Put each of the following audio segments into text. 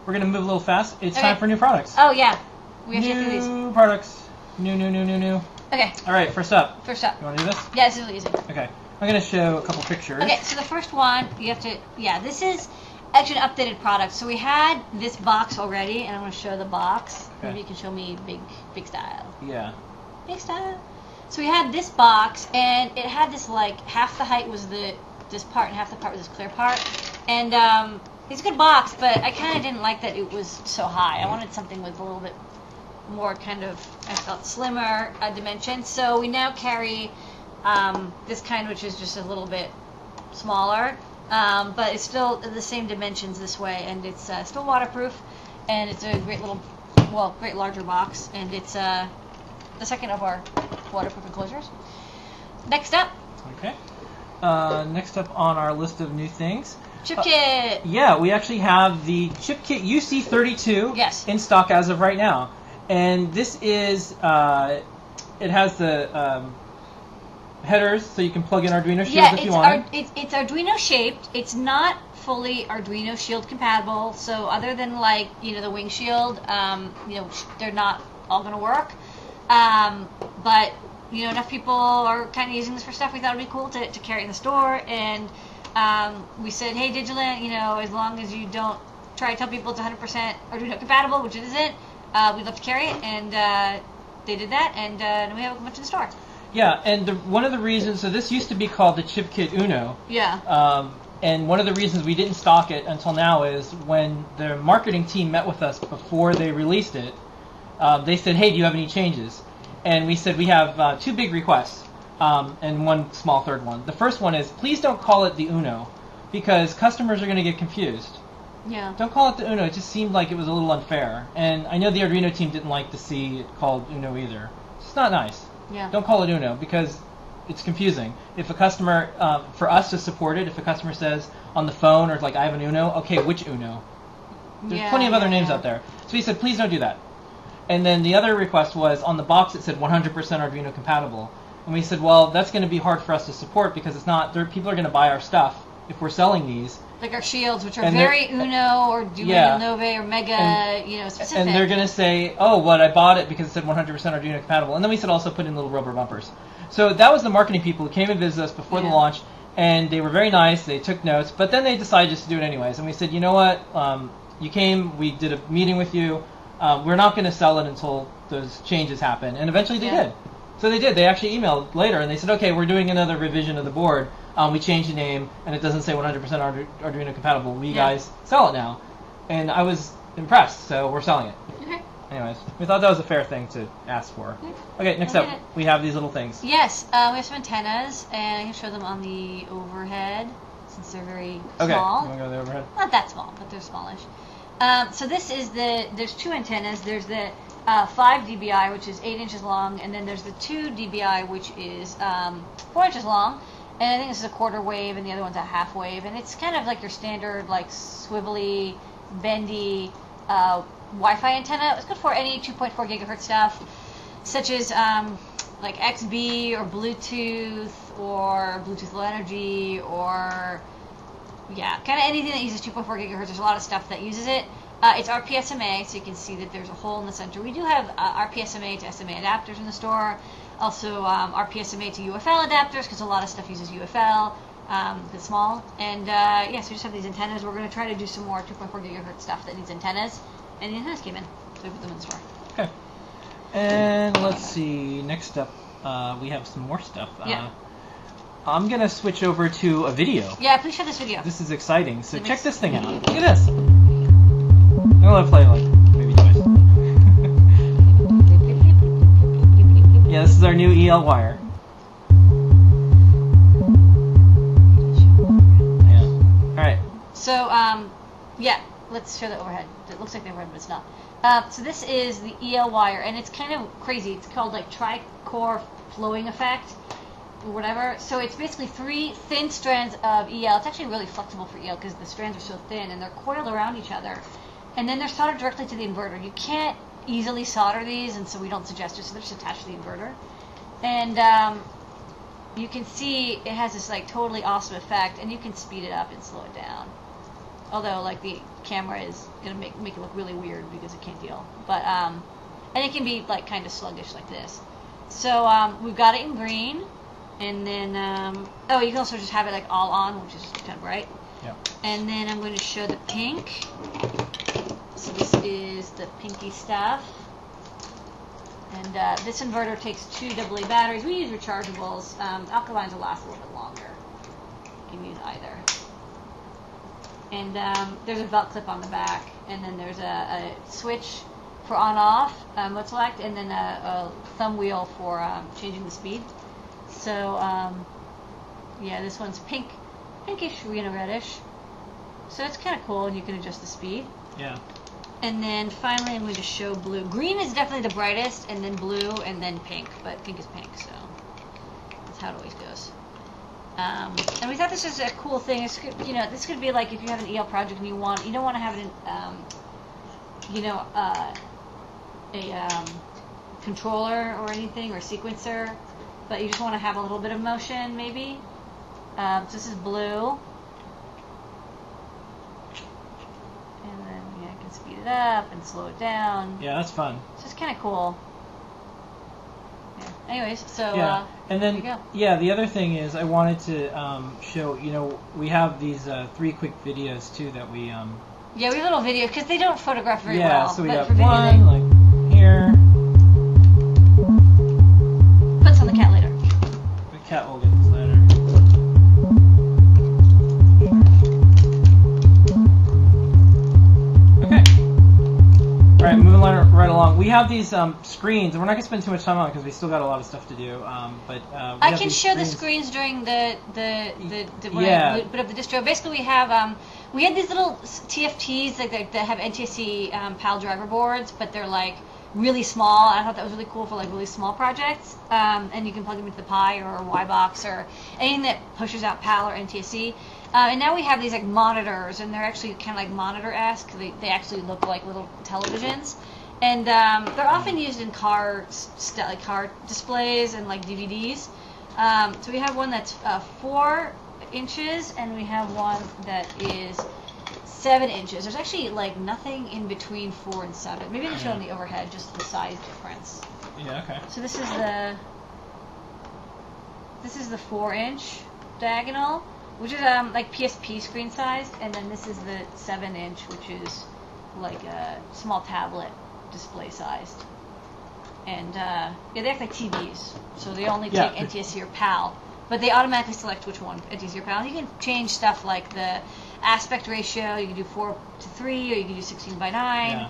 we're going to move a little fast. It's time for new products. Oh, yeah. We have to do these. New products. New. Okay. All right, first up. First up. You want to do this? Yeah, this is really easy. Okay. I'm going to show a couple pictures. Okay, so the first one, you have to, this is actually an updated product. So we had this box already, and I'm going to show the box. Okay. Maybe you can show me big style. Yeah. Big style. So we had this box, and it had this, like, half the height was this part, and half the part was this clear part. And it's a good box, but I kind of didn't like that it was so high. I wanted something with a little bit more kind of, I felt, slimmer dimensions. So we now carry this kind, which is just a little bit smaller, but it's still the same dimensions this way, and it's still waterproof, and it's a great little, great larger box, and it's the second of our waterproof enclosures. Next up. Okay. Next up on our list of new things. Chip kit. Yeah, we actually have the Chip Kit UC32 in stock as of right now. And this is, it has the headers, so you can plug in Arduino Shield if you want. It's Arduino shaped. It's not fully Arduino Shield compatible. So other than, like, the Wing Shield, they're not all going to work. But enough people are kind of using this for stuff. We thought it'd be cool to carry in the store, and we said, hey, Digilant, as long as you don't try to tell people it's 100% Arduino compatible, which it isn't, we'd love to carry it, and they did that, and we have a bunch in the store. Yeah, and one of the reasons, so this used to be called the Chip Kit Uno. Yeah. And one of the reasons we didn't stock it until now is when the marketing team met with us before they released it, they said, hey, do you have any changes? And we said we have two big requests and one small third one. The first one is, please don't call it the Uno, because customers are going to get confused. Yeah. Don't call it the Uno. It just seemed like it was a little unfair. And I know the Arduino team didn't like to see it called Uno either. It's not nice. Yeah. Don't call it Uno, because it's confusing. If a customer, for us to support it, if a customer says on the phone or like, I have an Uno, okay, which Uno? There's plenty of other names out there. So he said, please don't do that. And then the other request was, on the box it said 100% Arduino compatible. And we said, well, that's going to be hard for us to support, because it's not, people are going to buy our stuff if we're selling these. Like our shields, which are very Uno or Duino Nove or Mega, specific. And they're going to say, oh, I bought it because it said 100% Arduino compatible. And then we said also put in little rubber bumpers. So that was the marketing people who came and visited us before the launch, and they were very nice. They took notes, but then they decided just to do it anyways. And we said, you know what? You came, we did a meeting with you. We're not going to sell it until those changes happen. And eventually they did. So they did. They actually emailed later, and they said, okay, we're doing another revision of the board. We changed the name, and it doesn't say 100% Arduino compatible. We guys sell it now. And I was impressed, so we're selling it. Okay. Anyways, we thought that was a fair thing to ask for. Okay, next up, we have these little things. Yes, we have some antennas, and I can show them on the overhead, since they're very small. Okay, you want to go to the overhead? Not that small, but they're smallish. So this is there's two antennas. There's the 5 dBi, which is 8 inches long, and then there's the 2 dBi, which is 4 inches long. And I think this is a quarter wave, and the other one's a half wave. And it's kind of like your standard, like, swivelly, bendy Wi-Fi antenna. It's good for any 2.4 gigahertz stuff, such as like XB or Bluetooth Low Energy or kind of anything that uses 2.4 gigahertz. There's a lot of stuff that uses it. It's RPSMA, so you can see that there's a hole in the center. We do have RPSMA to SMA adapters in the store. Also RPSMA to UFL adapters, because a lot of stuff uses UFL. It's small. And so we just have these antennas. We're going to try to do some more 2.4 gigahertz stuff that needs antennas. And the antennas came in, so we put them in the store. Okay. And let's see. Next up, we have some more stuff. I'm going to switch over to a video. Yeah, please show this video. This is exciting. So check this thing out. Look at this. I'm going to play like maybe twice. Yeah, this is our new EL wire. Yeah. Alright. So, let's show the overhead. It looks like the overhead, but it's not. So this is the EL wire, and it's kind of crazy. It's called like tri-core flowing effect, or whatever. So it's basically 3 thin strands of EL. It's actually really flexible for EL because the strands are so thin, and they're coiled around each other. And then they're soldered directly to the inverter. You can't easily solder these, and so we don't suggest it, so they're just attached to the inverter. And you can see it has this like totally awesome effect, and you can speed it up and slow it down. Although like the camera is gonna make it look really weird because it can't deal. But and it can be like kind of sluggish like this. So we've got it in green, and then oh, you can also just have it like all on, which is kind of bright. Yep. And then I'm going to show the pink. So this is the pinky stuff. And this inverter takes 2 AA batteries. We use rechargeables. Alkalines will last a little bit longer. You can use either. And there's a belt clip on the back. And then there's a switch for on-off, mode select, and then a thumb wheel for changing the speed. So, yeah, this one's pinkish, reddish. So it's kind of cool, and you can adjust the speed. Yeah. And then finally, I'm going to show blue. Green is definitely the brightest, and then blue, and then pink. But pink is pink, so that's how it always goes. And we thought this was a cool thing. It's, you know, this could be like if you have an EL project and you don't want to have it in, a controller or anything or sequencer, but you just want to have a little bit of motion, maybe. So this is blue. And then I can speed it up and slow it down. Yeah, that's fun. So it's kind of cool. Yeah. Anyways, so yeah, and then there you go. Yeah, the other thing is I wanted to show. You know, we have these 3 quick videos too that we. Yeah, we have little videos because they don't photograph very well. Yeah, so we but got for video, one like here. Put some on the cat later. The cat will get this later. Okay. All right, moving right along. We have these screens, and we're not going to spend too much time on it because we still got a lot of stuff to do. But I can show the screens during when yeah. I boot up the distro. Basically, we had these little TFTs that have NTSC PAL driver boards, but they're like really small. I thought that was really cool for like really small projects. And you can plug them into the Pi or a Y-Box or anything that pushes out PAL or NTSC. And now we have these like monitors, and they're actually kind of like monitor-esque. They actually look like little televisions, and they're often used in car displays and like DVDs. So we have one that's 4 inches, and we have one that is 7 inches. There's actually like nothing in between 4 and 7. Maybe they show on the overhead just the size difference. Yeah. Okay. So this is the 4-inch diagonal, which is like PSP screen sized, and then this is the 7-inch, which is like a small tablet display sized. And yeah, they act like TVs, so they only take NTSC or PAL, but they automatically select which one, NTSC or PAL. You can change stuff like the aspect ratio. You can do 4:3, or you can do 16:9. Yeah.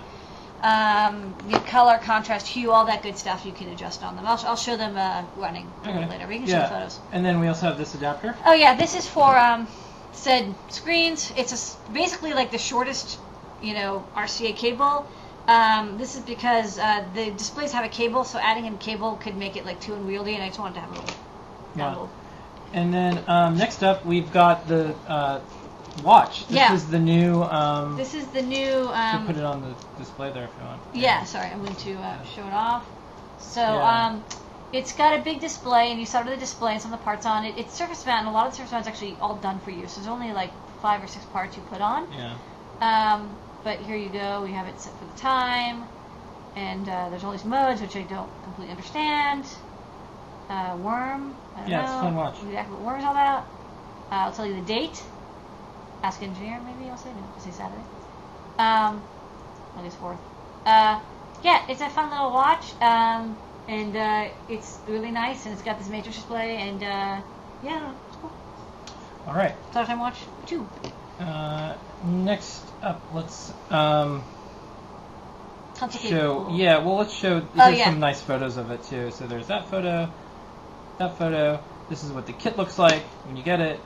The color, contrast, hue, all that good stuff you can adjust on them. I'll show them running a little later. We can show the photos. And then we also have this adapter. Oh yeah, this is for said screens. It's basically like the shortest, RCA cable. This is because the displays have a cable, so adding in cable could make it like too unwieldy, and I just wanted to have a little download. And then next up, we've got the watch. This is the new. This is the new. To put it on the display there if you want. Yeah, sorry, I'm going to show it off. So it's got a big display, and you saw the display and some of the parts on it. It's surface mount, and a lot of the surface mount is actually all done for you. So there's only like 5 or 6 parts you put on. Yeah. But here you go. We have it set for the time, and there's all these modes which I don't completely understand. Worm. I don't know. It's a fun watch. Exactly what worm is all about. I'll tell you the date. Ask engineer, maybe I'll say. No, I'll say Saturday. August 4th. Yeah, it's a fun little watch, and it's really nice, and it's got this matrix display, and yeah, it's cool. All right. Start time watch 2. Next up, let's show. Yeah, well, let's show. Here's some nice photos of it too. So there's that photo, that photo. This is what the kit looks like when you get it.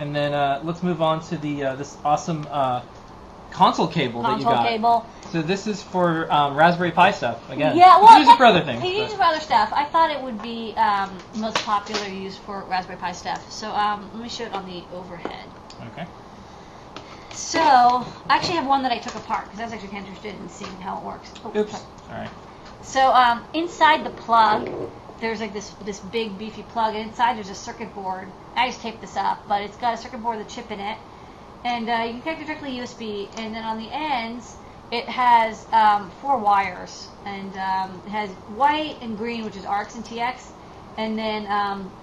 And then let's move on to the this awesome console cable that you got. Cable. So this is for Raspberry Pi stuff again. Yeah, well, you use it for other things. You use it for other stuff. I thought it would be most popular used for Raspberry Pi stuff. So let me show it on the overhead. Okay. So I actually have one that I took apart because I was actually kind of interested in seeing how it works. Oh, oops. All right. So inside the plug, there's like this big beefy plug, and inside there's a circuit board. I just taped this up, but it's got a circuit board with a chip in it, and you can connect it directly USB, and then on the ends it has 4 wires, and it has white and green, which is RX and TX, and then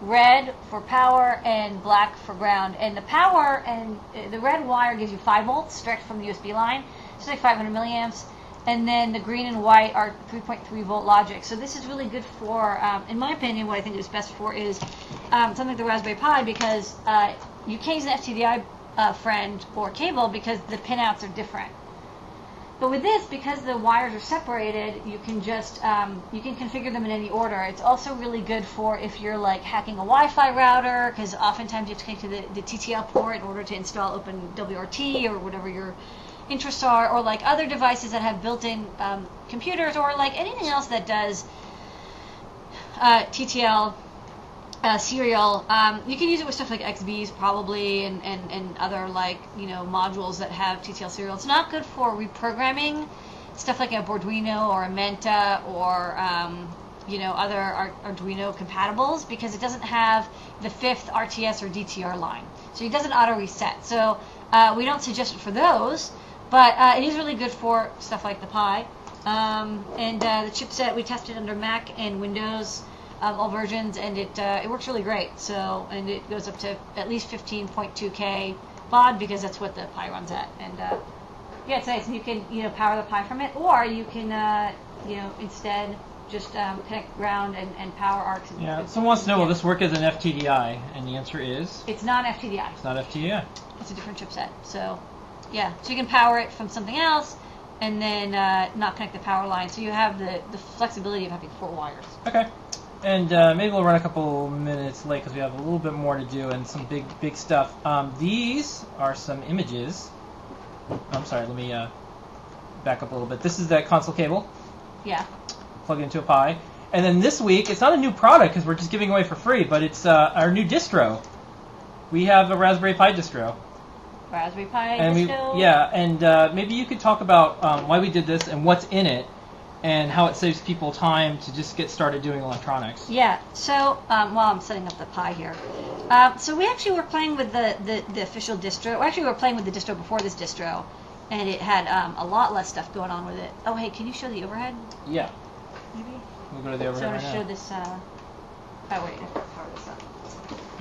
red for power and black for ground. And the power and the red wire gives you 5 volts direct from the USB line, so like 500 milliamps. And then the green and white are 3.3 volt logic. So this is really good for, in my opinion, what I think it's best for is something like the Raspberry Pi, because you can't use an FTDI friend or cable because the pinouts are different. But with this, because the wires are separated, you can just you can configure them in any order. It's also really good for if you're like hacking a Wi-Fi router, because oftentimes you have to connect to the TTL port in order to install OpenWRT or whatever your interests are, or like other devices that have built-in computers, or like anything else that does TTL serial. You can use it with stuff like XBs probably, and other like modules that have TTL serial. It's not good for reprogramming stuff like a Arduino or a Menta or other Arduino compatibles, because it doesn't have the 5th RTS or DTR line, so it doesn't auto reset. So we don't suggest it for those. But it is really good for stuff like the Pi. And the chipset, we tested under Mac and Windows, all versions, and it works really great. So, and it goes up to at least 15.2K baud, because that's what the Pi runs at. And yeah, it's nice. And you can power the Pi from it, or you can instead just connect ground and power arcs. And yeah. Someone wants to know, will this work as an FTDI? And the answer is it's not FTDI. It's not FTDI. It's a different chipset. So. Yeah, so you can power it from something else, and then not connect the power line. So you have the flexibility of having 4 wires. Okay. And maybe we'll run a couple minutes late because we have a little bit more to do and some big stuff. These are some images. I'm sorry, let me back up a little bit. This is that console cable. Yeah. Plug it into a Pi. And then this week, it's not a new product because we're just giving away for free, but it's our new distro. We have a Raspberry Pi distro. Raspberry Pi and distro. And maybe you could talk about why we did this and what's in it, and how it saves people time to just get started doing electronics. Yeah. So while I'm setting up the Pi here, so we actually were playing with the official distro. Actually, we were playing with the distro before this distro, and it had a lot less stuff going on with it. Oh, hey, can you show the overhead? Yeah. Maybe. We'll go to the overhead. So I want right to show now. this. Oh wait, I have to power this up.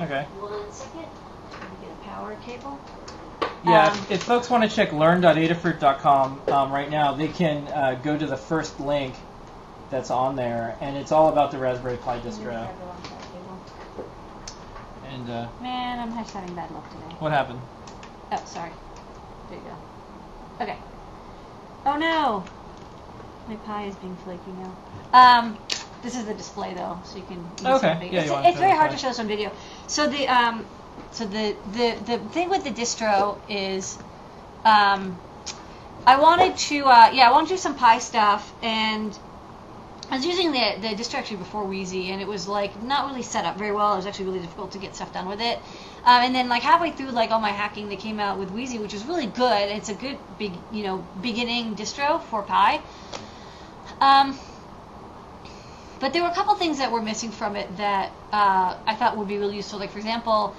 Okay. 1 second. Let me get a power cable. Yeah, if folks want to check learn.adafruit.com right now, they can go to the first link that's on there, and it's all about the Raspberry Pi distro. And man, I'm just having bad luck today. what happened? Oh, sorry. There you go. Okay. Oh no! My Pi is being flaky now. This is the display though, so you can use Okay. Yeah, it's very hard to show this on video. So the thing with the distro is, I wanted to do some Pi stuff, and I was using the distro actually before Wheezy, and it was like not really set up very well. It was actually really difficult to get stuff done with it. And then like halfway through like all my hacking, they came out with Wheezy, which is really good. It's a good beginning distro for Pi. But there were a couple things that were missing from it that I thought would be really useful. Like for example,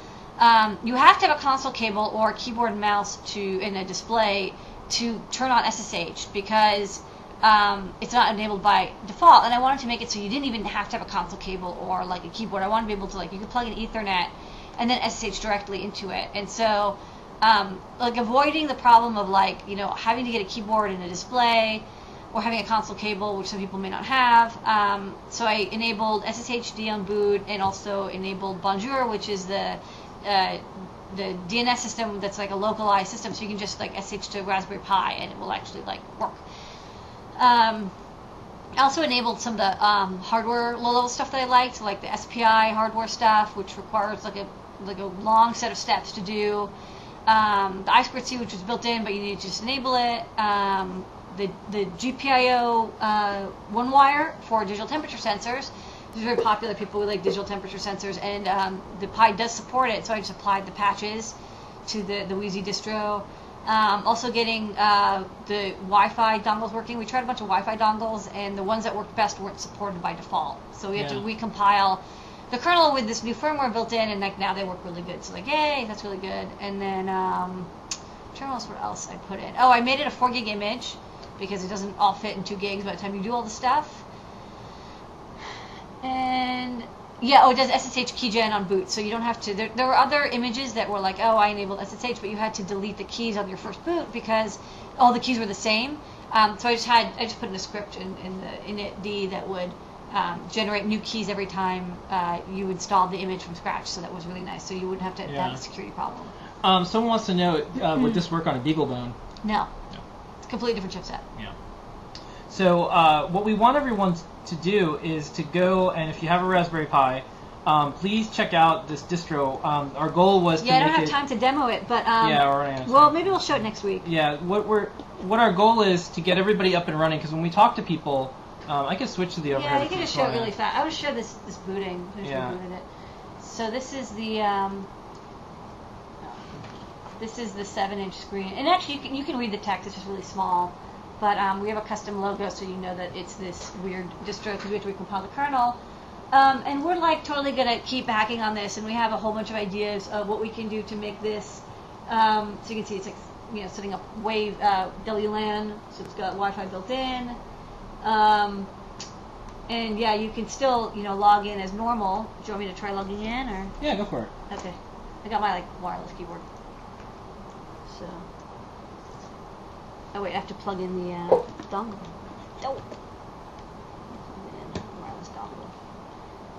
you have to have a console cable or a keyboard and mouse in a display to turn on SSH, because it's not enabled by default. And I wanted to make it so you didn't even have to have a console cable or like a keyboard. I wanted to be able to you could plug in Ethernet and then SSH directly into it. And so avoiding the problem of having to get a keyboard and a display, or having a console cable, which some people may not have. So I enabled SSHD on boot, and also enabled Bonjour, which is the DNS system that's like a localized system, so you can just SSH to Raspberry Pi and it will actually work. I also enabled some of the hardware low-level stuff that I liked, like the SPI hardware stuff, which requires like a long set of steps to do. The I2C, which was built in, but you need to just enable it. The GPIO one wire for digital temperature sensors. It's very popular. People like digital temperature sensors, and the Pi does support it, so I just applied the patches to the Wheezy distro. Also getting the Wi-Fi dongles working. We tried a bunch of Wi-Fi dongles, and the ones that worked best weren't supported by default. So we had to recompile the kernel with this new firmware built in, and now they work really good. So yay, that's really good. And then trying to remember what else I put in. Oh, I made it a 4 gig image because it doesn't all fit in 2 gigs by the time you do all the stuff. And yeah, oh, it does SSH keygen on boot, so you don't have to. There were other images that were like, oh, I enabled SSH, but you had to delete the keys on your first boot because all the keys were the same. So I just put in a script in initd that would generate new keys every time you installed the image from scratch. So that was really nice. So you wouldn't have to have a security problem. Someone wants to know, would this work on a BeagleBone? No. It's a completely different chipset. Yeah. So what we want everyone to do is to go, and if you have a Raspberry Pi, please check out this distro. Our goal was to I don't have time to demo it, but well, maybe we'll show it next week. Yeah, what our goal is to get everybody up and running, because when we talk to people, I can switch to the overhead. Yeah, you can just show it really fast. I would show this booting. Yeah. Booted it. So this is the 7-inch screen, and actually you can read the text. It's just really small. But we have a custom logo, so you know that it's this weird distro because we have to recompile the kernel. And we're like totally gonna keep hacking on this, and we have a whole bunch of ideas of what we can do to make this. So you can see it's like setting up Wave WLAN, so it's got Wi-Fi built in. And yeah, you can still log in as normal. Do you want me to try logging in or? Yeah, go for it. Okay, I got my wireless keyboard. So. Oh wait, I have to plug in the dongle. Oh. Wireless dongle.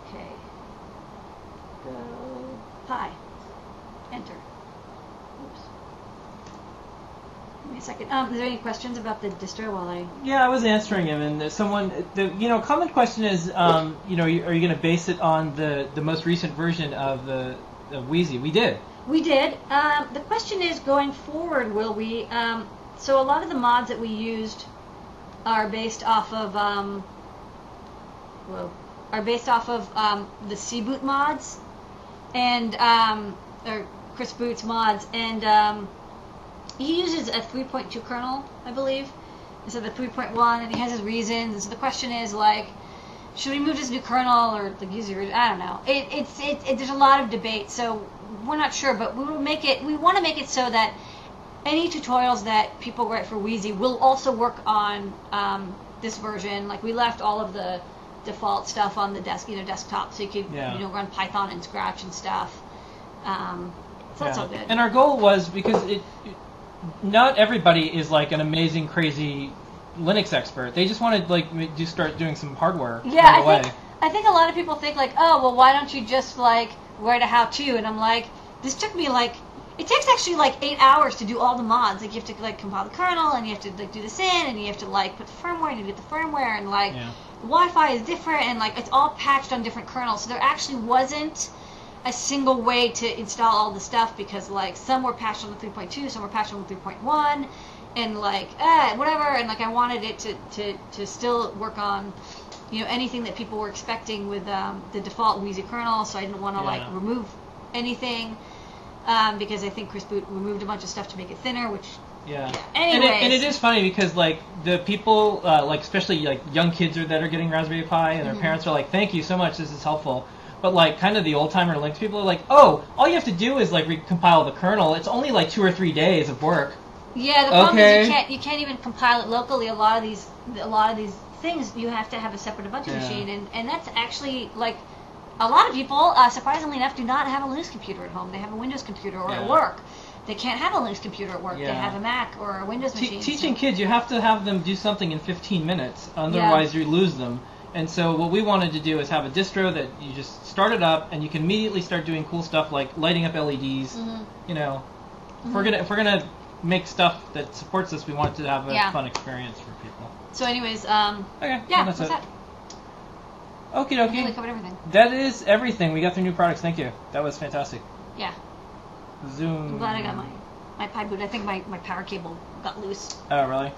Okay. Go Pi. Enter. Oops. Give me a second. Is there any questions about the distro while I? Yeah, I was answering him, and the common question is, are you going to base it on the most recent version of Wheezy? We did. We did. The question is, going forward, will we? So a lot of the mods that we used are based off of the C-Boot mods and or Chris Boot's mods, and he uses a 3.2 kernel, I believe, instead of the 3.1, and he has his reasons. And so the question is like, should we move to this new kernel or like use your? I don't know. There's a lot of debate, so we're not sure, but we want to make it so that any tutorials that people write for Wheezy will also work on this version. Like we left all of the default stuff on the desktop, so you could run Python and Scratch and stuff. So that's all good. And our goal was, because not everybody is like an amazing, crazy Linux expert. They just want to like start doing some hardware. Yeah, I think a lot of people think like, oh well, why don't you just like write a how-to? And I'm like, this took me like. It takes actually like 8 hours to do all the mods. Like you have to like compile the kernel, and you have to like do this in, and you have to like put the firmware, and you get the firmware, and like Wi-Fi is different, and like it's all patched on different kernels. So there actually wasn't a single way to install all the stuff, because like some were patched on the 3.2, some were patched on the 3.1, and like whatever. And like I wanted it to still work on anything that people were expecting with the default Wheezy kernel. So I didn't want to like remove anything. Because I think Chris Boot removed a bunch of stuff to make it thinner, which Anyways. And it is funny because like the people like especially like young kids that are getting Raspberry Pi, and their parents are like, thank you so much, this is helpful. But like kind of the old timer Linux people are like, oh, all you have to do is like recompile the kernel. It's only like 2 or 3 days of work. Yeah, the problem is you can't even compile it locally. A lot of these things you have to have a separate debugger machine, and that's actually like. A lot of people, surprisingly enough, do not have a Linux computer at home. They have a Windows computer or at work. They can't have a Linux computer at work. They have a Mac or a Windows machine. Teaching kids, you have to have them do something in 15 minutes. Otherwise, you lose them. And so what we wanted to do is have a distro that you just start it up, and you can immediately start doing cool stuff like lighting up LEDs. If we're gonna make stuff that supports this, we want it to have a fun experience for people. So, anyways, okay, that's it. Okie dokie. Really covered everything. That is everything. We got through new products. Thank you. That was fantastic. Yeah. Zoom. I'm glad I got my Pi boot. I think my power cable got loose. Oh, really?